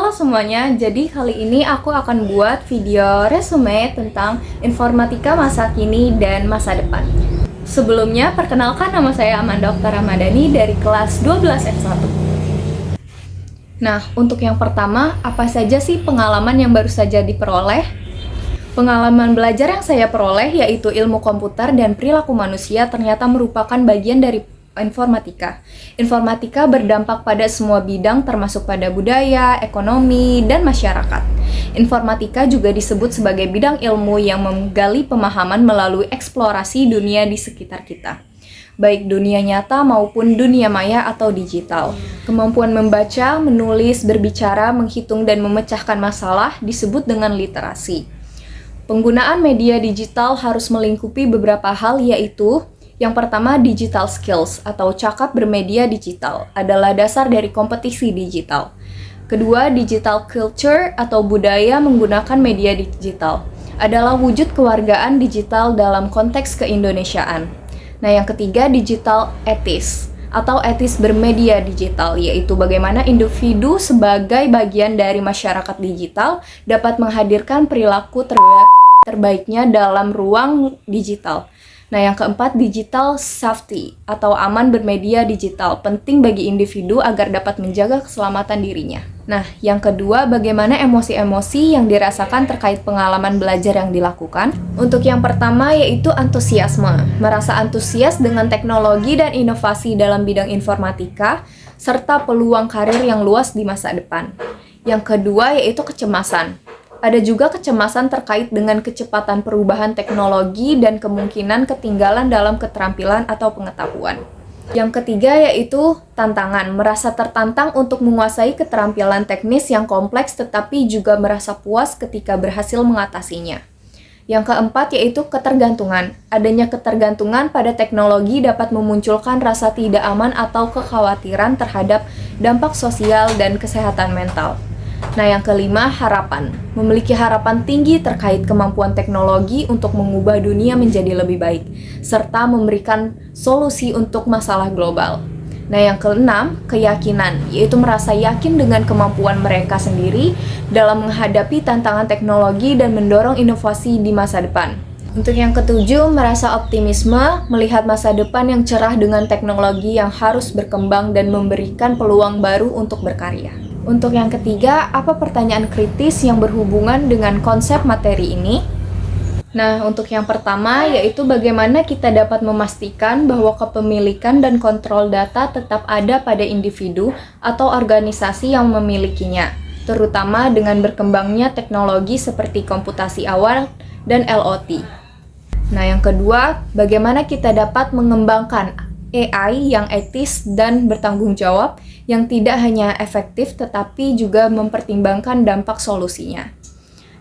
Halo semuanya, jadi kali ini aku akan buat video resume tentang informatika masa kini dan masa depan. Sebelumnya, perkenalkan nama saya Amanda Okta Ramadhani dari kelas 12 F1. Nah, untuk yang pertama, apa saja sih pengalaman yang baru saja diperoleh? Pengalaman belajar yang saya peroleh yaitu ilmu komputer dan perilaku manusia ternyata merupakan bagian dari informatika. Informatika berdampak pada semua bidang termasuk pada budaya, ekonomi, dan masyarakat. Informatika juga disebut sebagai bidang ilmu yang menggali pemahaman melalui eksplorasi dunia di sekitar kita, baik dunia nyata maupun dunia maya atau digital. Kemampuan membaca, menulis, berbicara, menghitung, dan memecahkan masalah disebut dengan literasi. Penggunaan media digital harus melingkupi beberapa hal, yaitu yang pertama, digital skills atau cakap bermedia digital adalah dasar dari kompetisi digital. Kedua, digital culture atau budaya menggunakan media digital adalah wujud kewargaan digital dalam konteks keindonesiaan. Nah, yang ketiga, digital ethics atau etis bermedia digital, yaitu bagaimana individu sebagai bagian dari masyarakat digital dapat menghadirkan perilaku terbaiknya dalam ruang digital. Nah, yang keempat, digital safety atau aman bermedia digital, penting bagi individu agar dapat menjaga keselamatan dirinya. Nah, yang kedua, bagaimana emosi-emosi yang dirasakan terkait pengalaman belajar yang dilakukan. Untuk yang pertama yaitu antusiasme, merasa antusias dengan teknologi dan inovasi dalam bidang informatika, serta peluang karir yang luas di masa depan. Yang kedua yaitu kecemasan. Ada juga kecemasan terkait dengan kecepatan perubahan teknologi dan kemungkinan ketinggalan dalam keterampilan atau pengetahuan. Yang ketiga yaitu tantangan, merasa tertantang untuk menguasai keterampilan teknis yang kompleks tetapi juga merasa puas ketika berhasil mengatasinya. Yang keempat yaitu ketergantungan. Adanya ketergantungan pada teknologi dapat memunculkan rasa tidak aman atau kekhawatiran terhadap dampak sosial dan kesehatan mental. Nah, yang kelima, harapan. Memiliki harapan tinggi terkait kemampuan teknologi untuk mengubah dunia menjadi lebih baik, serta memberikan solusi untuk masalah global. Nah, yang keenam, keyakinan, yaitu merasa yakin dengan kemampuan mereka sendiri dalam menghadapi tantangan teknologi dan mendorong inovasi di masa depan. Untuk yang ketujuh, merasa optimisme, melihat masa depan yang cerah dengan teknologi yang harus berkembang dan memberikan peluang baru untuk berkarya. Untuk yang ketiga, apa pertanyaan kritis yang berhubungan dengan konsep materi ini? Nah, untuk yang pertama yaitu bagaimana kita dapat memastikan bahwa kepemilikan dan kontrol data tetap ada pada individu atau organisasi yang memilikinya, terutama dengan berkembangnya teknologi seperti komputasi awal dan LOT. Nah, yang kedua, bagaimana kita dapat mengembangkan AI yang etis dan bertanggung jawab, yang tidak hanya efektif tetapi juga mempertimbangkan dampak solusinya.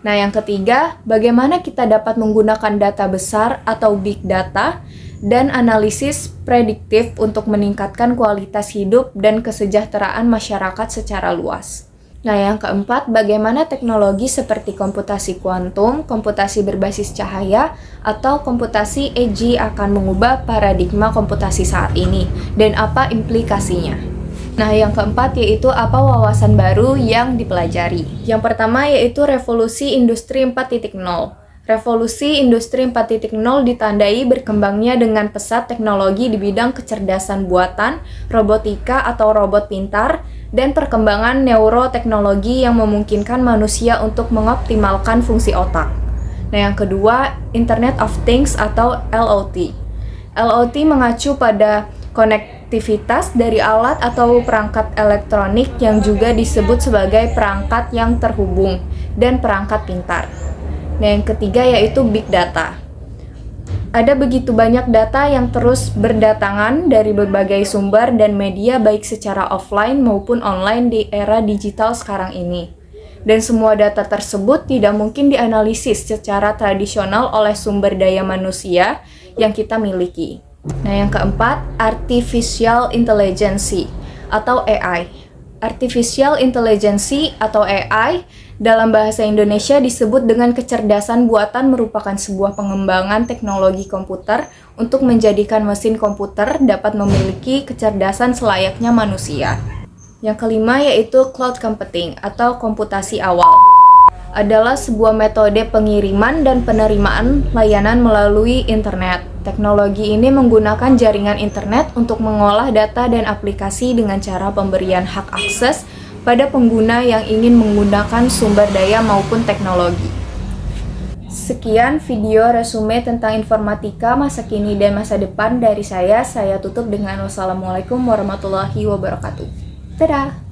Nah, yang ketiga, bagaimana kita dapat menggunakan data besar atau big data dan analisis prediktif untuk meningkatkan kualitas hidup dan kesejahteraan masyarakat secara luas. Nah, yang keempat, bagaimana teknologi seperti komputasi kuantum, komputasi berbasis cahaya, atau komputasi edge akan mengubah paradigma komputasi saat ini, dan apa implikasinya. Nah, yang keempat yaitu apa wawasan baru yang dipelajari. Yang pertama yaitu revolusi industri 4.0. Revolusi industri 4.0 ditandai berkembangnya dengan pesat teknologi di bidang kecerdasan buatan, robotika atau robot pintar, dan perkembangan neuroteknologi yang memungkinkan manusia untuk mengoptimalkan fungsi otak. Nah, yang kedua, Internet of Things atau LOT. LOT mengacu pada konektivitas dari alat atau perangkat elektronik yang juga disebut sebagai perangkat yang terhubung dan perangkat pintar. Nah, yang ketiga yaitu Big Data. Ada begitu banyak data yang terus berdatangan dari berbagai sumber dan media baik secara offline maupun online di era digital sekarang ini. Dan semua data tersebut tidak mungkin dianalisis secara tradisional oleh sumber daya manusia yang kita miliki. Nah, yang keempat, Artificial Intelligence atau AI. Artificial Intelligence atau AI dalam bahasa Indonesia disebut dengan kecerdasan buatan, merupakan sebuah pengembangan teknologi komputer untuk menjadikan mesin komputer dapat memiliki kecerdasan selayaknya manusia. Yang kelima yaitu cloud computing atau komputasi awal. Adalah sebuah metode pengiriman dan penerimaan layanan melalui internet. Teknologi ini menggunakan jaringan internet untuk mengolah data dan aplikasi dengan cara pemberian hak akses pada pengguna yang ingin menggunakan sumber daya maupun teknologi. Sekian video resume tentang informatika masa kini dan masa depan dari saya. Saya tutup dengan wassalamualaikum warahmatullahi wabarakatuh. Dadah!